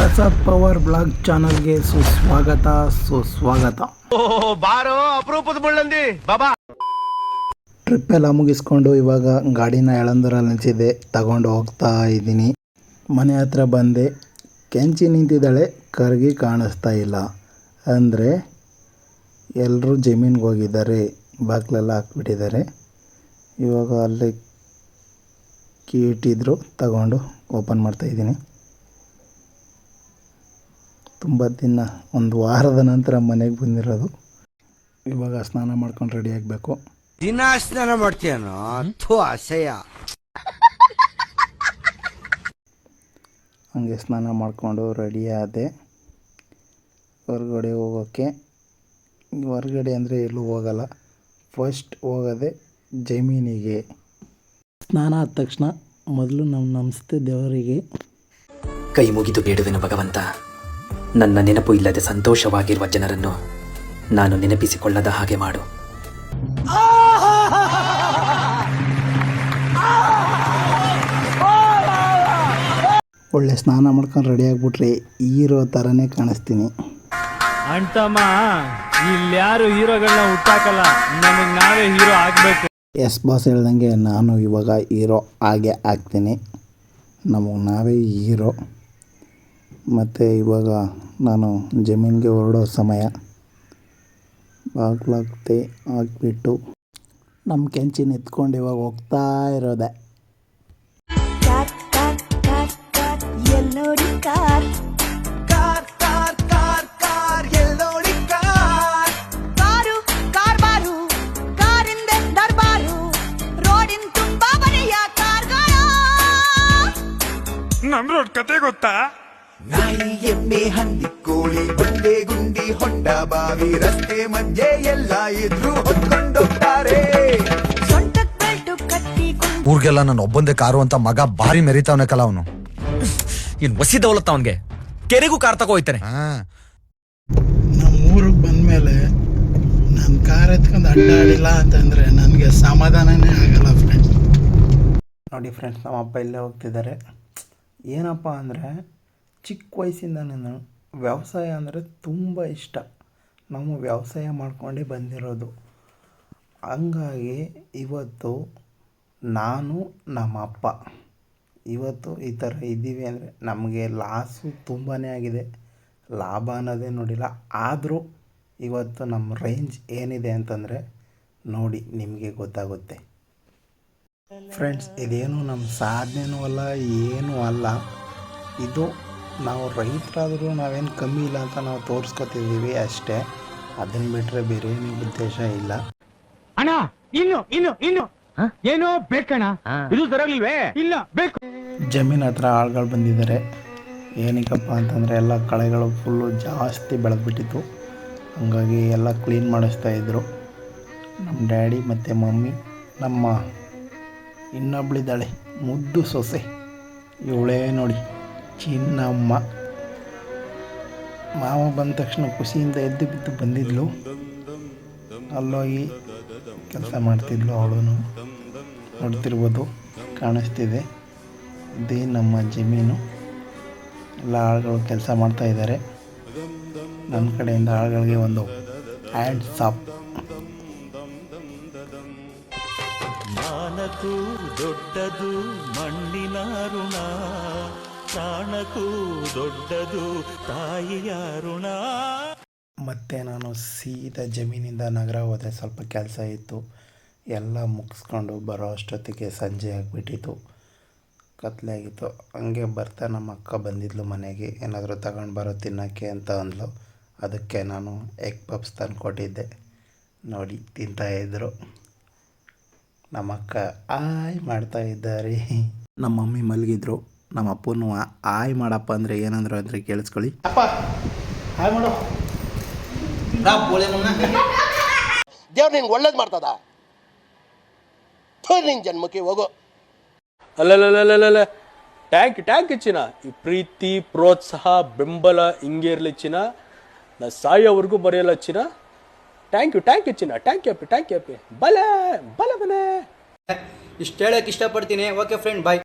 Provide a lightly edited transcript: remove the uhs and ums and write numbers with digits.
Prasad power blog ಚಾನಲ್ಗೆ ಸುಸ್ವಾಗತ. ಬಾರೋ ಅಪರೂಪದ ಮುಳ್ಳಂದಿ ಬಾಬಾ. ಟ್ರಿಪ್ ಎಲ್ಲ ಮುಗಿಸ್ಕೊಂಡು ಇವಾಗ ಗಾಡಿನ ಯಳಂದೂರಲ್ಲಿ ನಿಲ್ಸಿದೆ, ತಗೊಂಡು ಹೋಗ್ತಾ ಇದ್ದೀನಿ. ಮನೆ ಹತ್ರ ಬಂದೆ, ಕೆಂಚಿ ನಿಂತಿದ್ದಾಳೆ, ಕರ್ಗಿ ಕಾಣಿಸ್ತಾ ಇಲ್ಲ. ಅಂದರೆ ಎಲ್ಲರೂ ಜಮೀನಿಗೆ ಹೋಗಿದ್ದಾರೆ, ಬಾಗಿಲೆಲ್ಲ ಹಾಕ್ಬಿಟ್ಟಿದ್ದಾರೆ. ಇವಾಗ ಅಲ್ಲಿ ಕೀ ಇಟ್ಟಿದ್ರು, ತಗೊಂಡು ಓಪನ್ ಮಾಡ್ತಾಯಿದ್ದೀನಿ. ತುಂಬ ದಿನ, ಒಂದು ವಾರದ ನಂತರ ಮನೆಗೆ ಬಂದಿರೋದು. ಇವಾಗ ಸ್ನಾನ ಮಾಡ್ಕೊಂಡು ರೆಡಿ ಆಗಬೇಕು. ದಿನ ಸ್ನಾನ ಮಾಡ್ತೀಯನೋ ಅಸಹ್ಯ. ಹಂಗೆ ಸ್ನಾನ ಮಾಡಿಕೊಂಡು ರೆಡಿ ಆದೆ ಹೊರಗಡೆ ಹೋಗೋಕ್ಕೆ. ಹೊರಗಡೆ ಅಂದರೆ ಎಲ್ಲೂ ಹೋಗಲ್ಲ, ಫಸ್ಟ್ ಹೋಗೋದೆ ಜಮೀನಿಗೆ. ಸ್ನಾನ ಆದ ತಕ್ಷಣ ಮೊದಲು ನಾವು ನಮಸ್ತೆ ದೇವರಿಗೆ. ಕೈ ಮುಗಿದು ಬೇಡುವೆನು ಭಗವಂತ, ನನ್ನ ನೆನಪು ಇಲ್ಲದೆ ಸಂತೋಷವಾಗಿರುವ ಜನರನ್ನು ನಾನು ನೆನಪಿಸಿಕೊಳ್ಳದ ಹಾಗೆ ಮಾಡು. ಒಳ್ಳೆ ಸ್ನಾನ ಮಾಡ್ಕೊಂಡು ರೆಡಿ ಆಗಿಬಿಟ್ರೆ ಹೀರೋ ಥರನೇ ಕಾಣಿಸ್ತೀನಿ. ಅಂಟಮ್ಮ, ಇಲ್ಲಿ ಯಾರು ಹೀರೋಗಳನ್ನ ಹುಟ್ಟಾಕಲ್ಲ, ನಮಗೆ ನಾವೇ ಹೀರೋ ಆಗಬೇಕು. ಎಸ್ ಬಾಸ್ ಹೇಳ್ದಂಗೆ ನಾನು ಇವಾಗ ಹೀರೋ ಆಗೇ ಆಗ್ತೀನಿ. ನಮಗೆ ನಾವೇ ಹೀರೋ. ಮತ್ತು ಇವಾಗ ನಾನು ಜಮೀನಿಗೆ ಹೊರಡೋ ಸಮಯ. ಬಾಗ್ಲಾಗ್ತೆ ಹಾಕ್ಬಿಟ್ಟು ನಮ್ಮ ಕೆಂಚಿನ ಎತ್ಕೊಂಡು ಇವಾಗ ಹೋಗ್ತಾ ಇರೋದೆ. ನಮ್ ರೋಡ್ ಕತೆ ಗೊತ್ತಾ? ನಾಯಿ ಎಮ್ಮೆ ಹಂದಿ ಕೋಳಿ ಬಂಡೆ ಗುಂಡಿ ಹೊಂಡ ಬಾವಿ ರಸ್ತೆ ಮಧ್ಯೆ ಎಲ್ಲ ಇದ್ರು ಹೊತ್ಕೊಂಡೋಗ್ತಾರೆ. ಊರ್ಗೆಲ್ಲ ನಾನು ಒಬ್ಬಂದೇ ಕಾರು ಅಂತ ಮಗ ಭಾರಿ ಮೆರಿತಾವನೆ ಕಲ ಅವನು. ಇನ್ ವಸಿ ದೌಲತ್ತ ಅವನ್ಗೆ ಕೆರೆಗೂ ಕಾರ್ ತಗೋ ಹೋಯ್ತಾನೆ. ನಮ್ಮ ಊರಿಗೆ ಬಂದಮೇಲೆ ನಾನು ಕಾರ್ ಎತ್ಕೊಂಡು ಅಡ್ಡಾಡಿಲ್ಲ ಅಂತಂದರೆ ನನಗೆ ಸಮಾಧಾನನೇ ಆಗಲ್ಲ ಫ್ರೆಂಡ್ಸ್. ನೋಡಿ ಫ್ರೆಂಡ್ಸ್, ನಮ್ಮ ಅಪ್ಪ ಇಲ್ಲೇ ಹೋಗ್ತಿದ್ದಾರೆ. ಏನಪ್ಪ ಅಂದರೆ ಚಿಕ್ಕ ವಯಸ್ಸಿಂದ ನಾನು ವ್ಯವಸಾಯ ಅಂದರೆ ತುಂಬ ಇಷ್ಟ. ನಾವು ವ್ಯವಸಾಯ ಮಾಡ್ಕೊಂಡೇ ಬಂದಿರೋದು. ಹಂಗಾಗಿ ಇವತ್ತು ನಾನು ನಮ್ಮ ಅಪ್ಪ ಇವತ್ತು ಈ ಥರ ಇದ್ದೀವಿ ಅಂದರೆ ನಮಗೆ ಲಾಸು ತುಂಬಾ ಆಗಿದೆ, ಲಾಭ ಅನ್ನೋದೇ ನೋಡಿಲ್ಲ. ಆದರೂ ಇವತ್ತು ನಮ್ಮ ರೇಂಜ್ ಏನಿದೆ ಅಂತಂದರೆ ನೋಡಿ ನಿಮಗೆ ಗೊತ್ತಾಗುತ್ತೆ ಫ್ರೆಂಡ್ಸ್. ಇದೇನು ನಮ್ಮ ಸಾಧನೆನೂ ಅಲ್ಲ, ಏನೂ ಅಲ್ಲ. ಇದು ನಾವು ರೈತರಾದರೂ ನಾವೇನು ಕಮ್ಮಿ ಇಲ್ಲ ಅಂತ ನಾವು ತೋರಿಸ್ಕೊತಿದ್ದೀವಿ ಅಷ್ಟೇ. ಅದನ್ನು ಬಿಟ್ಟರೆ ಬೇರೆ ಏನೂ ಉದ್ದೇಶ ಇಲ್ಲ. ಅಣ್ಣ ಇನ್ನು ಇನ್ನು ಇನ್ನು ಏನೋ ಬೇಕಣ್ಣ, ಇದು ತರಲಿಲ್ವೇ? ಇಲ್ಲ ಬೇಕು. ಜಮೀನ್ ಹತ್ರ ಆಳುಗಳು ಬಂದಿದ್ದಾರೆ. ಏನಕ್ಕಪ್ಪ ಅಂತಂದರೆ ಎಲ್ಲ ಕಳೆಗಳು ಫುಲ್ಲು ಜಾಸ್ತಿ ಬೆಳೆದ್ಬಿಟ್ಟಿತ್ತು. ಹಾಗಾಗಿ ಎಲ್ಲ ಕ್ಲೀನ್ ಮಾಡಿಸ್ತಾಯಿದ್ರು ನಮ್ಮ ಡ್ಯಾಡಿ ಮತ್ತು ಮಮ್ಮಿ. ನಮ್ಮ ಇನ್ನೊಬ್ಳಿದ್ದಾಳೆ ಮುದ್ದು ಸೊಸೆ, ಇವಳೇ ನೋಡಿ ಚಿನ್ನಮ್ಮ. ಮಾವ ಬಂದ ತಕ್ಷಣ ಖುಷಿಯಿಂದ ಎದ್ದು ಬಿದ್ದು ಬಂದಿದ್ಲು. ಅಲ್ಲೋಗಿ ಕೆಲಸ ಮಾಡ್ತಿದ್ಲು ಅವಳು. ನೋಡ್ತಿರ್ಬೋದು, ಕಾಣಿಸ್ತಿದೆ. ಇದೇ ನಮ್ಮ ಜಮೀನು. ಎಲ್ಲ ಆಳುಗಳು ಕೆಲಸ ಮಾಡ್ತಾಯಿದ್ದಾರೆ. ನನ್ನ ಕಡೆಯಿಂದ ಆಳುಗಳಿಗೆ ಒಂದು ಹ್ಯಾಂಡ್ಸ್ ಆಫ್. ಮಾನಕ್ಕೂ ದೊಡ್ಡದು ಮಣ್ಣಿನ ಋಣ, ಪ್ರಾಣಕ್ಕೂ ದೊಡ್ಡದು ತಾಯಿಯ ಋಣ. ಮತ್ತು ನಾನು ಸೀದಾ ಜಮೀನಿಂದ ನಗರ ಹೋದೆ. ಸ್ವಲ್ಪ ಕೆಲಸ ಇತ್ತು, ಎಲ್ಲ ಮುಗಿಸ್ಕೊಂಡು ಬರೋ ಅಷ್ಟೊತ್ತಿಗೆ ಸಂಜೆ ಆಗಿಬಿಟ್ಟಿತ್ತು, ಕತ್ಲೆ ಆಗಿತ್ತು. ಹಂಗೆ ಬರ್ತಾ ನಮ್ಮ ಅಕ್ಕ ಬಂದಿದ್ಲು ಮನೆಗೆ. ಏನಾದರೂ ತಗೊಂಡು ಬರೋ ತಿನ್ನೋಕ್ಕೆ ಅಂತ ಅಂದ್ಲು. ಅದಕ್ಕೆ ನಾನು ಎಗ್ ಪಪ್ಸ್ ತಂದು ಕೊಟ್ಟಿದ್ದೆ. ನೋಡಿ ತಿಂತಾಯಿದ್ರು. ನಮ್ಮ ಅಕ್ಕ ಆಯ್ ಮಾಡ್ತಾ ಇದ್ದಾರೆ. ನಮ್ಮ ಮಮ್ಮಿ ಮಲಗಿದ್ರು. ನಮ್ಮ ಅಪ್ಪನೂ ಆಯ್ ಮಾಡಪ್ಪ ಅಂದರೆ ಏನಂದ್ರು ಅಂದರೆ ಕೇಳಿಸ್ಕೊಳ್ಳಿ. ಅಪ್ಪ ಆಯ್ ಮಾಡೋ. ದೇವ್ರು ನಿನ್ಗೆ ಒಳ್ಳೇದು ಮಾಡ್ತದ. ನಿನ್ ಜನ್ಮಕ್ಕೆ ಹೋಗೋ. ಅಲ್ಲಲ್ಲಲ್ಲಲ್ಲ, ಟ್ಯಾಂಕ್ ಚಿನ್ನ. ಈ ಪ್ರೀತಿ, ಪ್ರೋತ್ಸಾಹ, ಬೆಂಬಲ ಹಿಂಗೆ ಇರಲಿ ಚಿನ್ನ. ನಾ ಸಾಯೋವರೆಗೂ ಬರೆಯಲ್ಲ ಚಿನ್ನ. ಥ್ಯಾಂಕ್ ಯು ಚಿನ್ನ. ಥ್ಯಾಂಕ್ ಯು ಅಪ್ಪಿ. ಬಲೆ ಬಲೆ ಬಲೆ. ಇಷ್ಟು ಹೇಳಕ್ಕೆ ಇಷ್ಟಪಡ್ತೀನಿ. ಓಕೆ ಫ್ರೆಂಡ್, ಬಾಯ್.